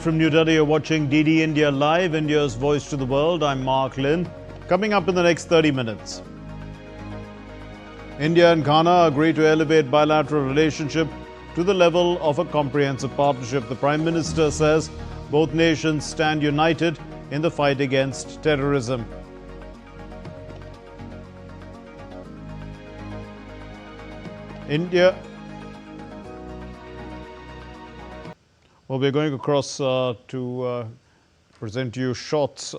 From New Delhi, you're watching DD India Live, India's voice to the world. I'm Mark Lynn. Coming up in the next 30 minutes. India and Ghana agree to elevate bilateral relationship to the level of a comprehensive partnership. The Prime Minister says both nations stand united in the fight against terrorism. Well, we're going across to present you shots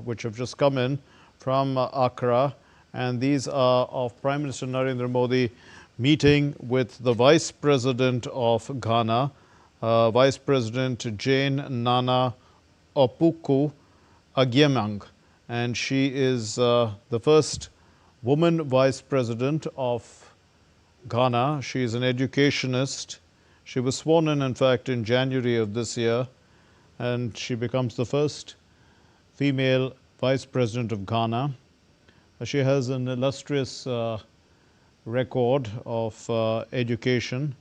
which have just come in from Accra, and these are of Prime Minister Narendra Modi meeting with the Vice President of Ghana, Vice President Jane Naana Opoku Agyemang, and she is the first woman Vice President of Ghana. She is an educationist. She was sworn in fact, in January of this year, and she becomes the first female Vice President of Ghana. She has an illustrious record of education.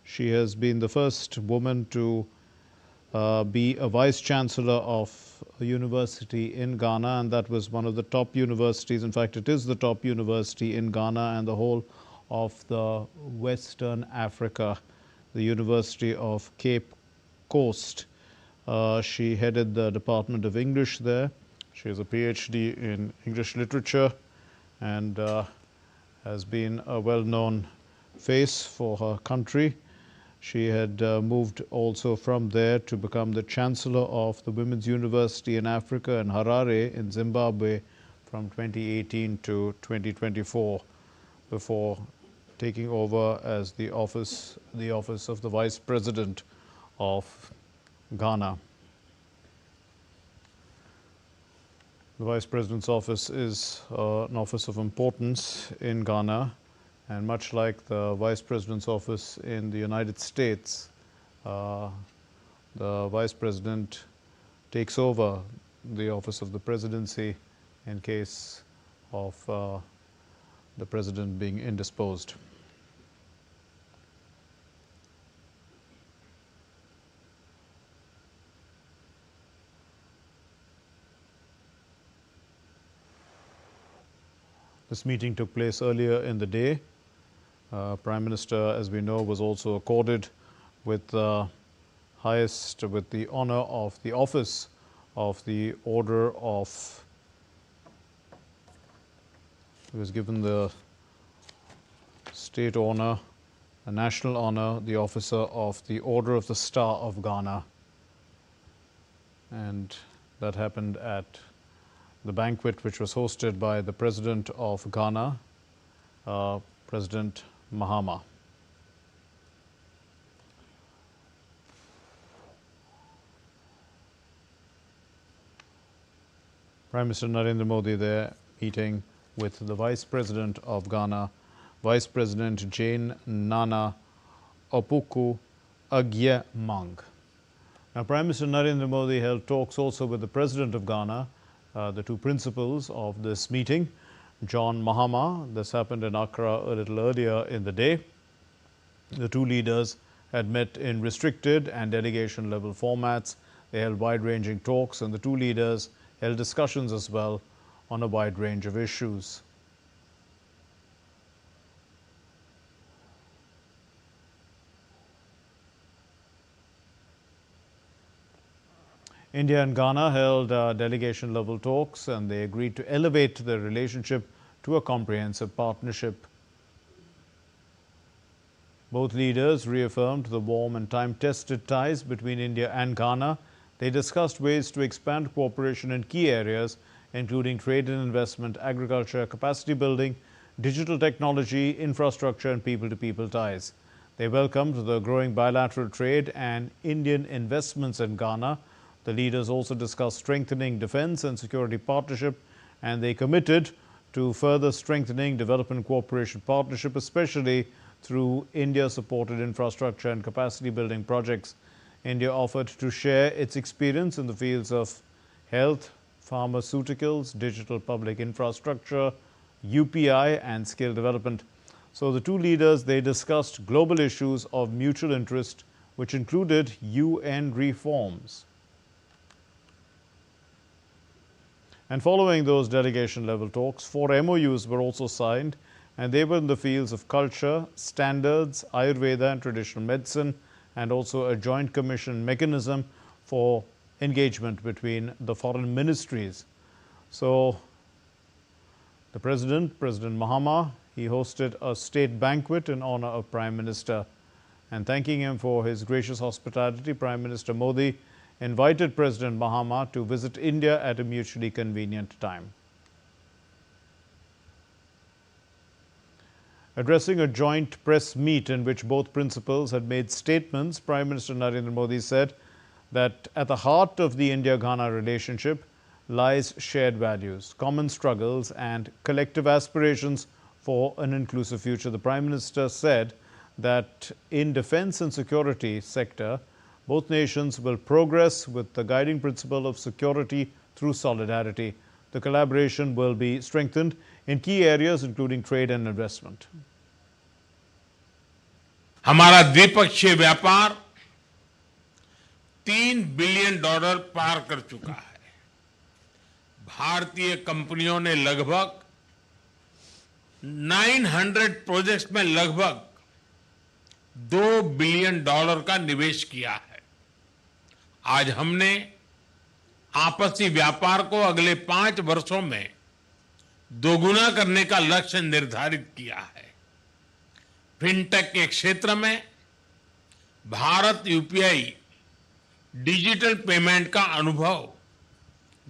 She has been the first woman to be a Vice Chancellor of a university in Ghana, and that was one of the top universities. In fact, it is the top university in Ghana and the whole of the Western Africa, the University of Cape Coast. She headed the Department of English there. She has a PhD in English literature and has been a well-known face for her country. She had moved also from there to become the Chancellor of the Women's University in Africa in Harare in Zimbabwe from 2018 to 2024 before taking over as the office of the Vice President of Ghana. The Vice President's office is an office of importance in Ghana, and much like the Vice President's office in the United States, the Vice President takes over the office of the presidency in case of the President being indisposed. This meeting took place earlier in the day. Prime Minister, as we know, was also accorded with the honor of the office of the Order of. He was given the state honor, a national honor, the officer of the Order of the Star of Ghana, and that happened at the banquet which was hosted by the President of Ghana, President Mahama. Prime Minister Narendra Modi there meeting with the Vice President of Ghana, Vice President Jane Naana Opoku Agyemang. Now, Prime Minister Narendra Modi held talks also with the President of Ghana, the two principals of this meeting, John Mahama. This happened in Accra a little earlier in the day. The two leaders had met in restricted and delegation level formats. They held wide-ranging talks, and the two leaders held discussions as well on a wide range of issues. India and Ghana held delegation-level talks, and they agreed to elevate their relationship to a comprehensive partnership. Both leaders reaffirmed the warm and time-tested ties between India and Ghana. They discussed ways to expand cooperation in key areas, including trade and investment, agriculture, capacity building, digital technology, infrastructure, and people-to-people ties. They welcomed the growing bilateral trade and Indian investments in Ghana. The leaders also discussed strengthening defense and security partnership, and they committed to further strengthening development cooperation partnership, especially through India-supported infrastructure and capacity-building projects. India offered to share its experience in the fields of health, pharmaceuticals, digital public infrastructure, UPI, and skill development. So the two leaders, they discussed global issues of mutual interest, which included UN reforms. And following those delegation-level talks, 4 MOUs were also signed, and they were in the fields of culture, standards, Ayurveda and traditional medicine, and also a joint commission mechanism for engagement between the foreign ministries. So the President Mahama, he hosted a state banquet in honor of Prime Minister. And thanking him for his gracious hospitality, Prime Minister Modi invited President Mahama to visit India at a mutually convenient time. Addressing a joint press meet in which both principals had made statements, Prime Minister Narendra Modi said that at the heart of the India-Ghana relationship lies shared values, common struggles and collective aspirations for an inclusive future. The Prime Minister said that in defense and security sector, both nations will progress with the guiding principle of security through solidarity. The collaboration will be strengthened in key areas including trade and investment. हमारा द्विपक्षीय व्यापार $3 billion पार कर चुका है। भारतीय कंपनियों ने लगभग 900 प्रोजेक्ट्स में लगभग $2 बिलियन का निवेश किया है। आज हमने आपसी व्यापार को अगले 5 वर्षों में दोगुना करने का लक्ष्य निर्धारित किया है। फिनटेक के क्षेत्र में भारत यूपीआई डिजिटल पेमेंट का अनुभव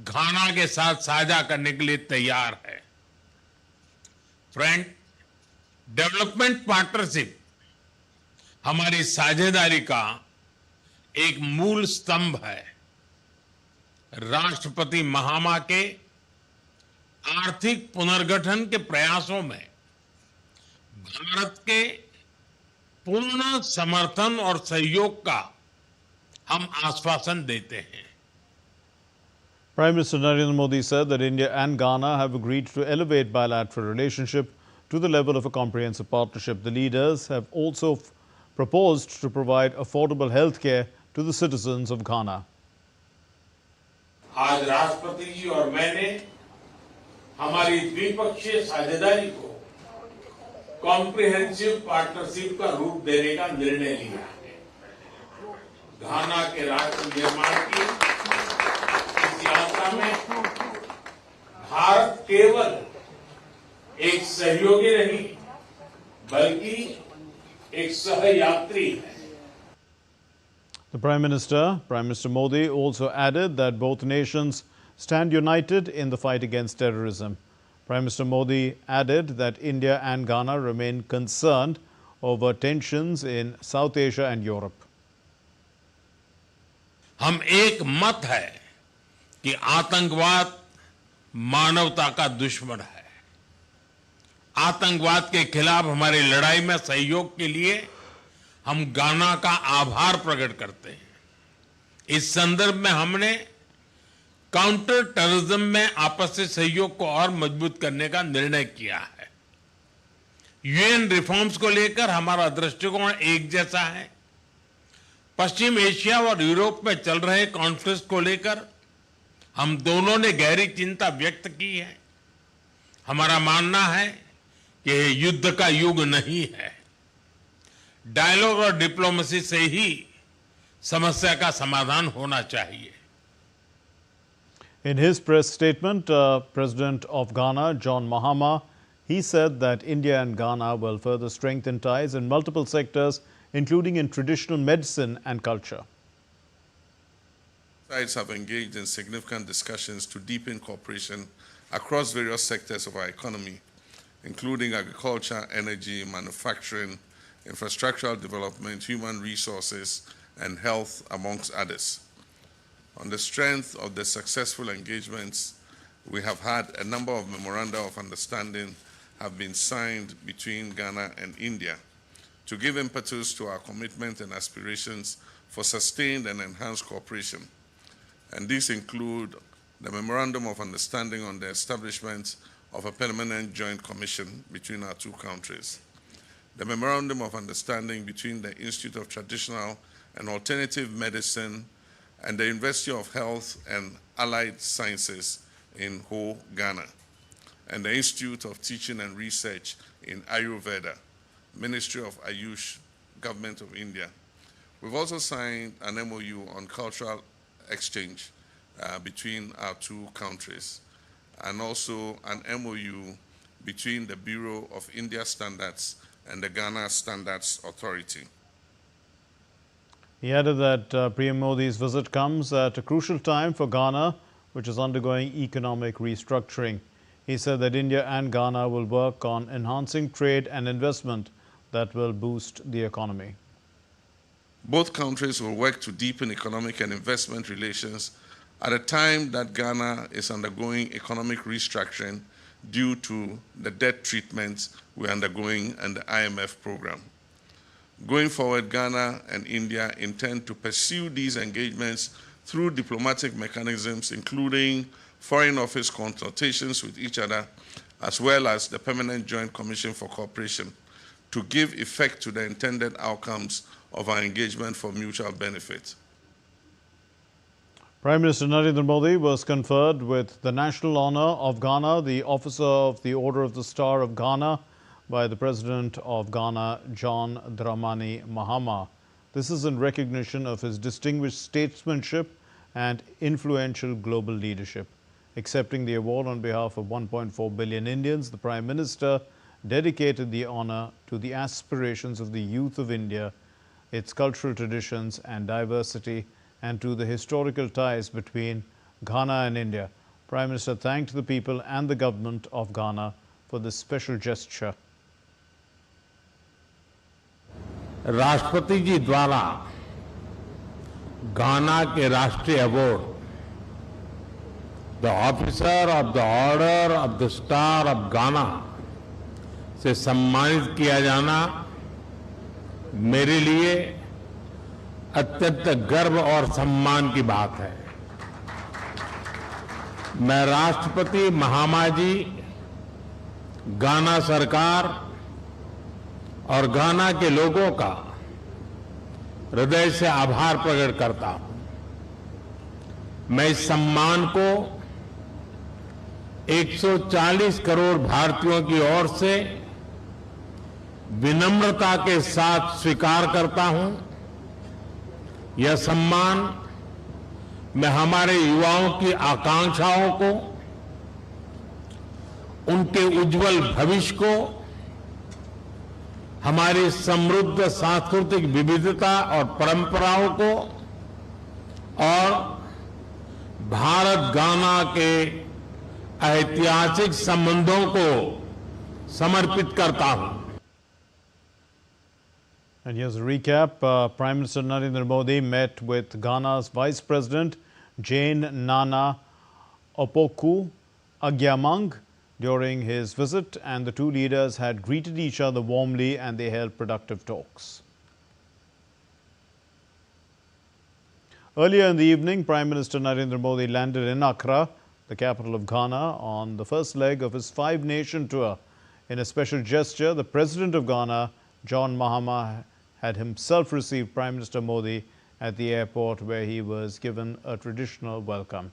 घाना के साथ साझा करने के लिए तैयार है। फ्रेंड, डेवलपमेंट पार्टनरशिप हमारी साझेदारी का एक मूल स्तंभ है। राष्ट्रपति महामा के आर्थिक पुनर्गठन के प्रयासों में भारत के पूर्ण समर्थन और सहयोग का हम आश्वासन देते हैं। Prime Minister Narendra Modi said that India and Ghana have agreed to elevate bilateral relationship to the level of a comprehensive partnership. The leaders have also proposed to provide affordable health care to the citizens of Ghana. आज राष्ट्रपति जी और मैंने हमारी द्विपक्षीय साझेदारी को comprehensive partnership का रूप देने का निर्णय लिया है। घाना के राष्ट्र निर्माण की इस यात्रा में भारत केवल एक सहयोगी नहीं बल्कि एक सहयात्री है। The Prime Minister Modi, also added that both nations stand united in the fight against terrorism. Prime Minister Modi added that India and Ghana remain concerned over tensions in South Asia and Europe. हम एक मत है कि आतंकवाद मानवता का दुश्मन है। आतंकवाद के खिलाफ हमारी लड़ाई में सहयोग के लिए हम गाना का आभार प्रकट करते हैं। इस संदर्भ में हमने काउंटर टेररिज्म में आपसी सहयोग को और मजबूत करने का निर्णय किया है। यूएन रिफॉर्म्स को लेकर हमारा दृष्टिकोण एक जैसा है। पश्चिम एशिया और यूरोप में चल रहे कॉन्फ्लिक्ट को लेकर हम दोनों ने गहरी चिंता व्यक्त की है। हमारा मानना है कि यह युद्ध का युग नहीं है। डायलॉग और डिप्लोमेसी से ही समस्या का समाधान होना चाहिए। In his press statement, President of Ghana, John Mahama, he said that India and Ghana will further strengthen ties in multiple sectors, including in traditional medicine and culture. Sides have engaged in significant discussions to deepen cooperation across various sectors of our economy, including agriculture, energy, manufacturing, infrastructural development, human resources, and health, amongst others. On the strength of the successful engagements, we have had a number of memoranda of understanding have been signed between Ghana and India to give impetus to our commitment and aspirations for sustained and enhanced cooperation. And these include the Memorandum of Understanding on the establishment of a permanent joint commission between our two countries, the Memorandum of Understanding between the Institute of Traditional and Alternative Medicine and the University of Health and Allied Sciences in Ho, Ghana, and the Institute of Teaching and Research in Ayurveda, Ministry of Ayush, Government of India. We've also signed an MOU on cultural exchange between our two countries, and also an MOU between the Bureau of India Standards and the Ghana Standards Authority. He added that PM Modi's visit comes at a crucial time for Ghana, which is undergoing economic restructuring. He said that India and Ghana will work on enhancing trade and investment that will boost the economy. Both countries will work to deepen economic and investment relations at a time that Ghana is undergoing economic restructuring due to the debt treatment we're undergoing and the IMF program. Going forward, Ghana and India intend to pursue these engagements through diplomatic mechanisms, including Foreign Office consultations with each other, as well as the Permanent Joint Commission for Cooperation, to give effect to the intended outcomes of our engagement for mutual benefit. Prime Minister Narendra Modi was conferred with the National Honour of Ghana, the Officer of the Order of the Star of Ghana, by the President of Ghana, John Mahama. This is in recognition of his distinguished statesmanship and influential global leadership. Accepting the award on behalf of 1.4 billion Indians, the Prime Minister dedicated the honour to the aspirations of the youth of India, its cultural traditions and diversity, and to the historical ties between Ghana and India. Prime Minister thanked the people and the government of Ghana for this special gesture. राष्ट्रपति जी द्वारा गाना के राष्ट्रीय award the officer of the order of the star of गाना से सम्मानित किया जाना मेरे लिए अत्यंत गर्व और सम्मान की बात है। मैं राष्ट्रपति महामा जी, गाना सरकार और गाना के लोगों का हृदय से आभार प्रकट करता हूं। मैं इस सम्मान को 140 करोड़ भारतीयों की ओर से विनम्रता के साथ स्वीकार करता हूं। यह सम्मान मैं हमारे युवाओं की आकांक्षाओं को, उनके उज्जवल भविष्य को, हमारी समृद्ध सांस्कृतिक विविधता और परंपराओं को और भारत गाना के ऐतिहासिक संबंधों को समर्पित करता हूं। And here's a recap. Prime Minister Narendra Modi met with Ghana's Vice President Jane Naana Opoku Agyemang during his visit, and the two leaders had greeted each other warmly and they held productive talks. Earlier in the evening, Prime Minister Narendra Modi landed in Accra, the capital of Ghana, on the first leg of his five-nation tour. In a special gesture, the President of Ghana, John Mahama, had himself received Prime Minister Modi at the airport, where he was given a traditional welcome.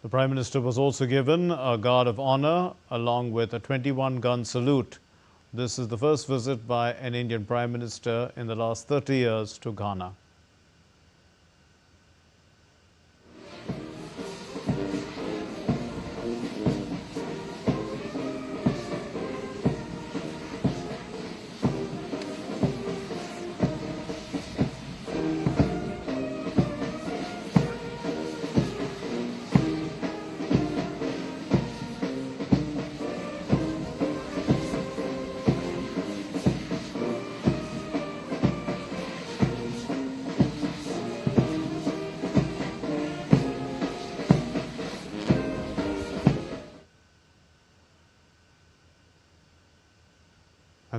The Prime Minister was also given a Guard of Honour along with a 21-gun salute. This is the first visit by an Indian Prime Minister in the last 30 years to Ghana.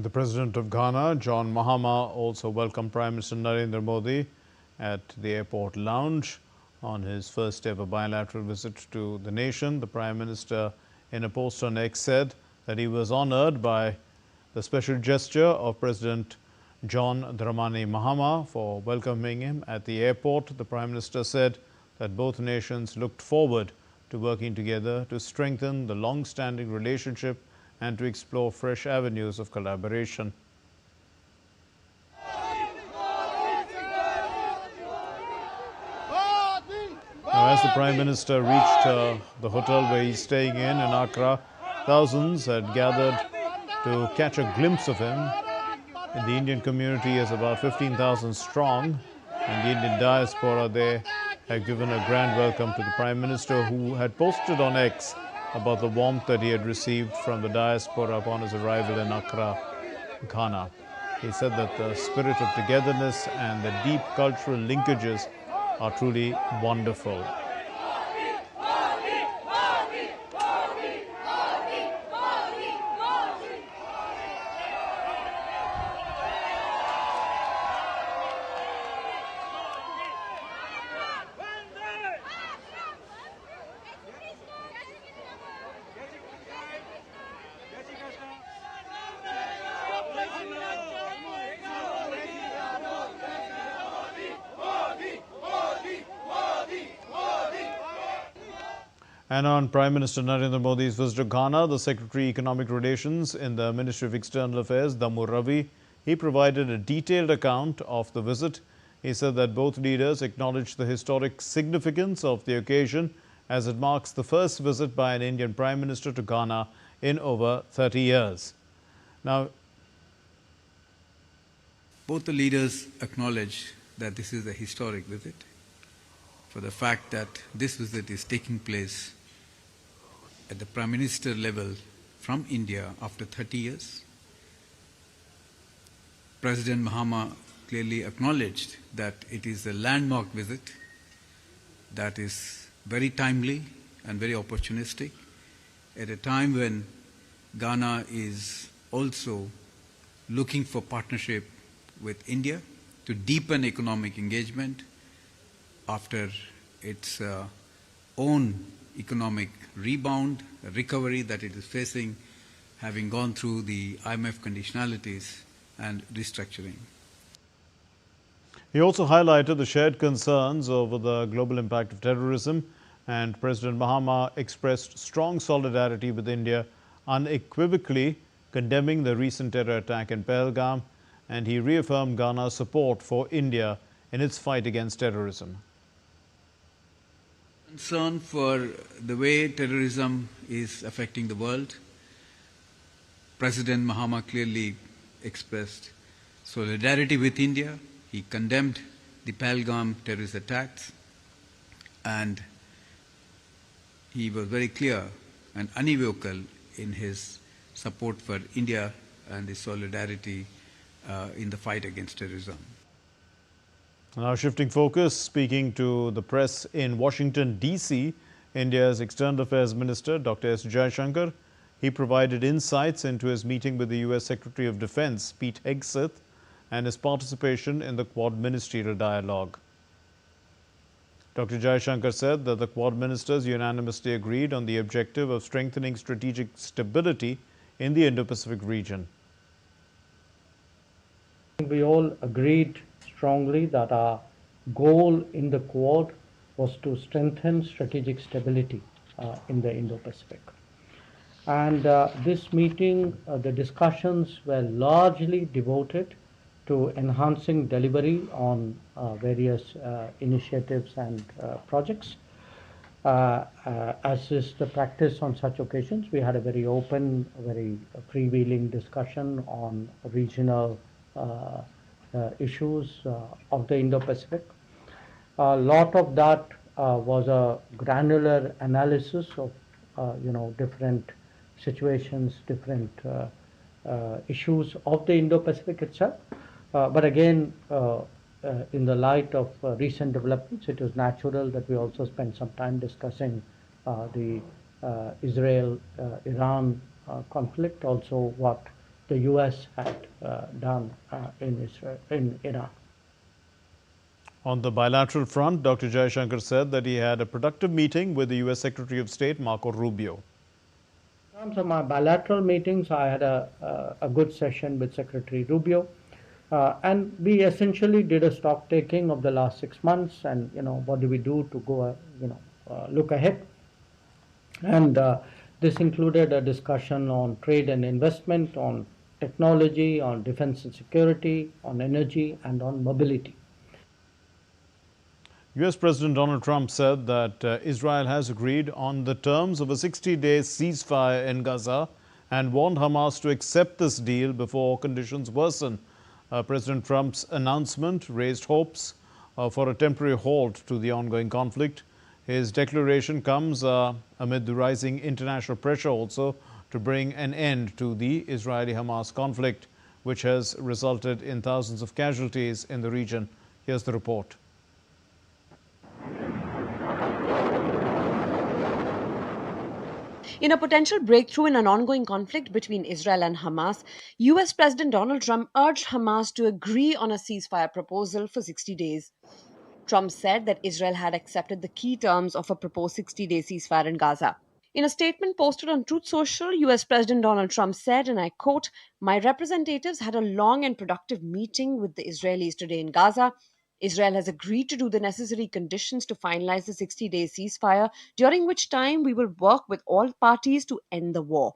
The President of Ghana, John Mahama, also welcomed Prime Minister Narendra Modi at the airport lounge on his first ever bilateral visit to the nation. The Prime Minister, in a post on X, said that he was honored by the special gesture of President John Mahama for welcoming him at the airport. The Prime Minister said that both nations looked forward to working together to strengthen the long-standing relationship and to explore fresh avenues of collaboration. Now, as the Prime Minister reached the hotel where he's staying in Accra, thousands had gathered to catch a glimpse of him. The Indian community is about 15,000 strong, and the Indian diaspora there had given a grand welcome to the Prime Minister, who had posted on X about the warmth that he had received from the diaspora upon his arrival in Accra, Ghana. He said that the spirit of togetherness and the deep cultural linkages are truly wonderful. And on Prime Minister Narendra Modi's visit to Ghana, the Secretary Economic Relations in the Ministry of External Affairs, Damu Ravi, he provided a detailed account of the visit. He said that both leaders acknowledged the historic significance of the occasion as it marks the first visit by an Indian Prime Minister to Ghana in over 30 years. Now, both the leaders acknowledge that this is a historic visit for the fact that this visit is taking place at the Prime Minister level from India after 30 years. President Mahama clearly acknowledged that it is a landmark visit that is very timely and very opportunistic at a time when Ghana is also looking for partnership with India to deepen economic engagement after its own economic rebound, recovery that it is facing, having gone through the IMF conditionalities and restructuring. He also highlighted the shared concerns over the global impact of terrorism, and President Mahama expressed strong solidarity with India, unequivocally condemning the recent terror attack in Pahalgam, and he reaffirmed Ghana's support for India in its fight against terrorism. Concern for the way terrorism is affecting the world, President Mahama clearly expressed solidarity with India. He condemned the Pahalgam terrorist attacks, and he was very clear and unequivocal in his support for India and the solidarity in the fight against terrorism. Now shifting focus, speaking to the press in Washington, D.C., India's External Affairs Minister, Dr. S. Shankar, he provided insights into his meeting with the U.S. Secretary of Defense, Pete Hegseth, and his participation in the Quad Ministerial Dialogue. Dr. Shankar said that the Quad ministers unanimously agreed on the objective of strengthening strategic stability in the Indo-Pacific region. We all agreed strongly that our goal in the Quad was to strengthen strategic stability in the Indo-Pacific. And this meeting, the discussions were largely devoted to enhancing delivery on various initiatives and projects. As is the practice on such occasions, we had a very open, very freewheeling discussion on regional issues of the Indo-Pacific. A lot of that was a granular analysis of different situations, different issues of the Indo-Pacific itself. But again, in the light of recent developments, it was natural that we also spend some time discussing the Israel-Iran conflict, also what the US had done in Iran. On the bilateral front, Dr. Shankar said that he had a productive meeting with the US Secretary of State, Marco Rubio. In terms of my bilateral meetings, I had a good session with Secretary Rubio. And we essentially did a stock taking of the last 6 months and, what do we do to go, look ahead. And this included a discussion on trade and investment, on technology, on defense and security, on energy, and on mobility. US President Donald Trump said that Israel has agreed on the terms of a 60-day ceasefire in Gaza and warned Hamas to accept this deal before conditions worsen. President Trump's announcement raised hopes for a temporary halt to the ongoing conflict. His declaration comes amid the rising international pressure also to bring an end to the Israeli-Hamas conflict, which has resulted in thousands of casualties in the region. Here's the report. In a potential breakthrough in an ongoing conflict between Israel and Hamas, US President Donald Trump urged Hamas to agree on a ceasefire proposal for 60 days. Trump said that Israel had accepted the key terms of a proposed 60-day ceasefire in Gaza. In a statement posted on Truth Social, US President Donald Trump said, and I quote, "My representatives had a long and productive meeting with the Israelis today in Gaza. Israel has agreed to do the necessary conditions to finalize the 60-day ceasefire, during which time we will work with all parties to end the war.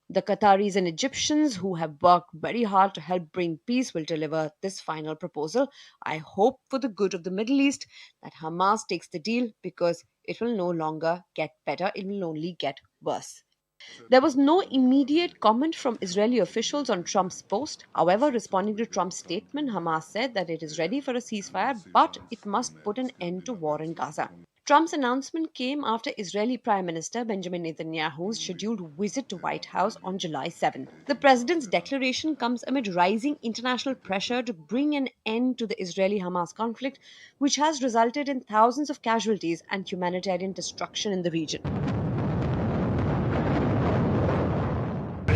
The Qataris and Egyptians, who have worked very hard to help bring peace, will deliver this final proposal. I hope for the good of the Middle East that Hamas takes the deal, because it will no longer get better, it will only get worse." There was no immediate comment from Israeli officials on Trump's post. However, responding to Trump's statement, Hamas said that it is ready for a ceasefire, but it must put an end to war in Gaza. Trump's announcement came after Israeli Prime Minister Benjamin Netanyahu's scheduled visit to White House on July 7. The president's declaration comes amid rising international pressure to bring an end to the Israeli-Hamas conflict, which has resulted in thousands of casualties and humanitarian destruction in the region.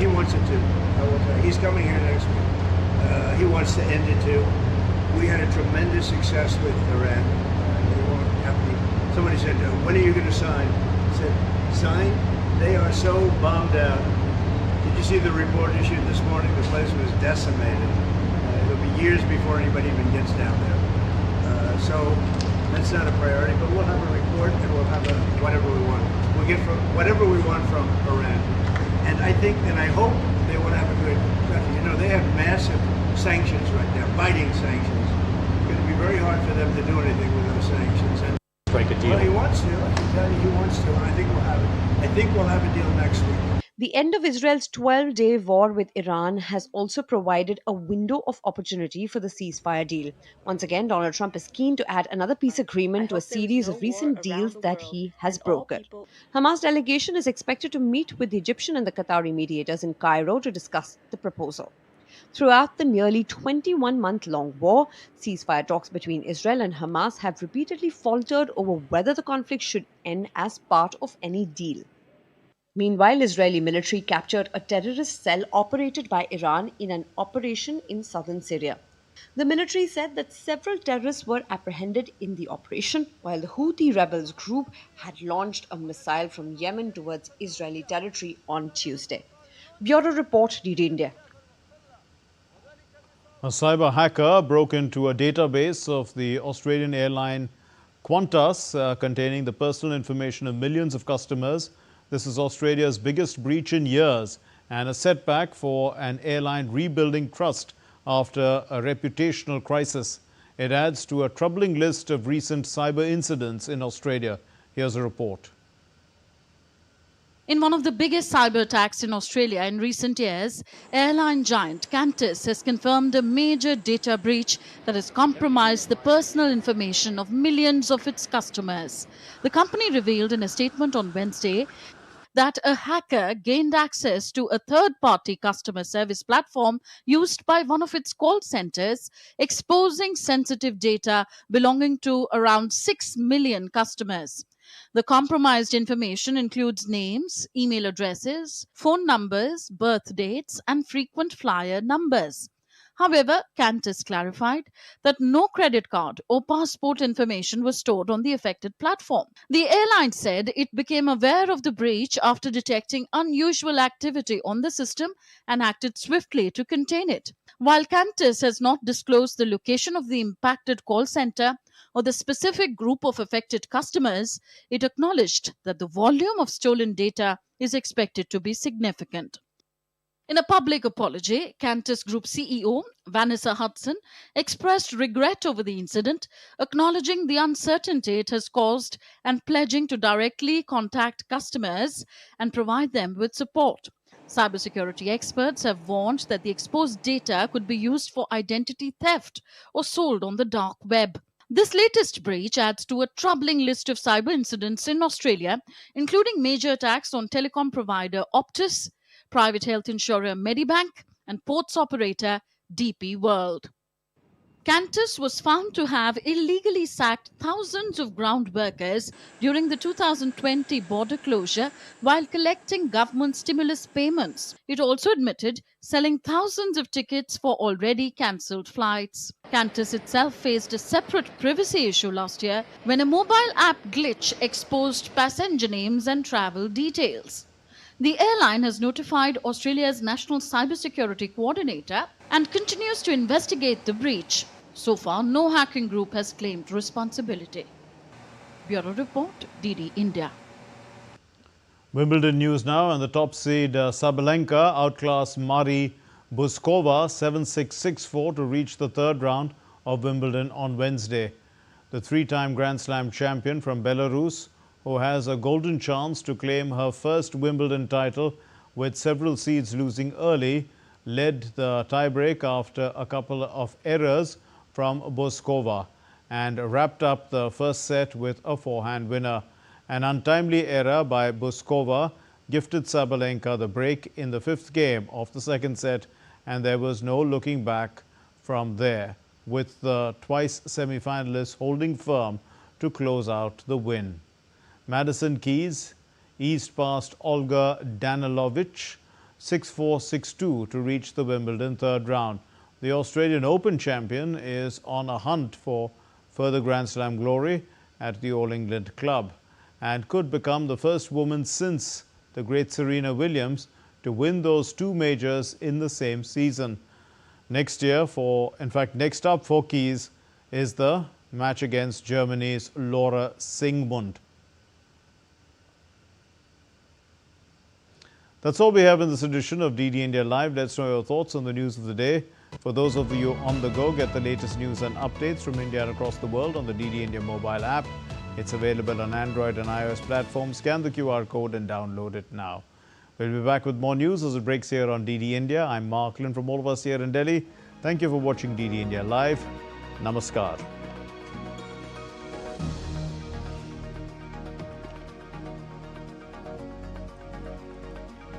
He wants it to. I will tell you. He's coming here next week. He wants to end it too. We had a tremendous success with Iran. They weren't happy. Somebody said, "When are you going to sign?" I said, "Sign? They are so bombed out." Did you see the report issued this morning? The place was decimated. It'll be years before anybody even gets down there. So that's not a priority. But we'll have a report and we'll have whatever we want. We'll get from whatever we want from Iran. And I think, and I hope they will have a good country. They have massive sanctions right now, biting sanctions. It's going to be very hard for them to do anything with those sanctions. And Strike a deal. Well, he wants to. I can tell you he wants to. And I think we'll have it. I think we'll have a deal next week. The end of Israel's 12-day war with Iran has also provided a window of opportunity for the ceasefire deal. Once again, Donald Trump is keen to add another peace agreement to a series of recent deals that he has brokered. Hamas delegation is expected to meet with the Egyptian and the Qatari mediators in Cairo to discuss the proposal. Throughout the nearly 21-month-long war, ceasefire talks between Israel and Hamas have repeatedly faltered over whether the conflict should end as part of any deal. Meanwhile, Israeli military captured a terrorist cell operated by Iran in an operation in southern Syria. The military said that several terrorists were apprehended in the operation, while the Houthi rebels group had launched a missile from Yemen towards Israeli territory on Tuesday. Bureau Report, DD India. A cyber hacker broke into a database of the Australian airline Qantas containing the personal information of millions of customers. This is Australia's biggest breach in years and a setback for an airline rebuilding trust after a reputational crisis. It adds to a troubling list of recent cyber incidents in Australia. Here's a report. In one of the biggest cyber attacks in Australia in recent years, airline giant Qantas has confirmed a major data breach that has compromised the personal information of millions of its customers. The company revealed in a statement on Wednesday that a hacker gained access to a third-party customer service platform used by one of its call centers, exposing sensitive data belonging to around 6 million customers. The compromised information includes names, email addresses, phone numbers, birth dates, and frequent flyer numbers. However, Qantas clarified that no credit card or passport information was stored on the affected platform. The airline said it became aware of the breach after detecting unusual activity on the system and acted swiftly to contain it. While Qantas has not disclosed the location of the impacted call center or the specific group of affected customers, it acknowledged that the volume of stolen data is expected to be significant. In a public apology, Qantas Group CEO Vanessa Hudson expressed regret over the incident, acknowledging the uncertainty it has caused and pledging to directly contact customers and provide them with support. Cybersecurity experts have warned that the exposed data could be used for identity theft or sold on the dark web. This latest breach adds to a troubling list of cyber incidents in Australia, including major attacks on telecom provider Optus, private health insurer Medibank, and ports operator DP World. Qantas was found to have illegally sacked thousands of ground workers during the 2020 border closure while collecting government stimulus payments. It also admitted selling thousands of tickets for already cancelled flights. Qantas itself faced a separate privacy issue last year when a mobile app glitch exposed passenger names and travel details. The airline has notified Australia's National Cybersecurity Coordinator and continues to investigate the breach. So far, no hacking group has claimed responsibility. Bureau Report, DD India. Wimbledon news now, and the top seed Sabalenka outclassed Mari Buskova 7-6, 6-4 to reach the third round of Wimbledon on Wednesday. The three-time Grand Slam champion from Belarus, who has a golden chance to claim her first Wimbledon title with several seeds losing early, led the tiebreak after a couple of errors from Buskova and wrapped up the first set with a forehand winner. An untimely error by Buskova gifted Sabalenka the break in the fifth game of the second set, and there was no looking back from there, with the twice semi-finalists holding firm to close out the win. Madison Keys eased past Olga Danilovic 6-4, 6-2 to reach the Wimbledon third round. The Australian Open champion is on a hunt for further Grand Slam glory at the All England Club and could become the first woman since the great Serena Williams to win those two majors in the same season. Next up for Keys is the match against Germany's Laura Singmund. That's all we have in this edition of DD India Live. Let's know your thoughts on the news of the day. For those of you on the go, get the latest news and updates from India and across the world on the DD India mobile app. It's available on Android and iOS platforms. Scan the QR code and download it now. We'll be back with more news as it breaks here on DD India. I'm Mark Lynn from all of us here in Delhi. Thank you for watching DD India Live. Namaskar.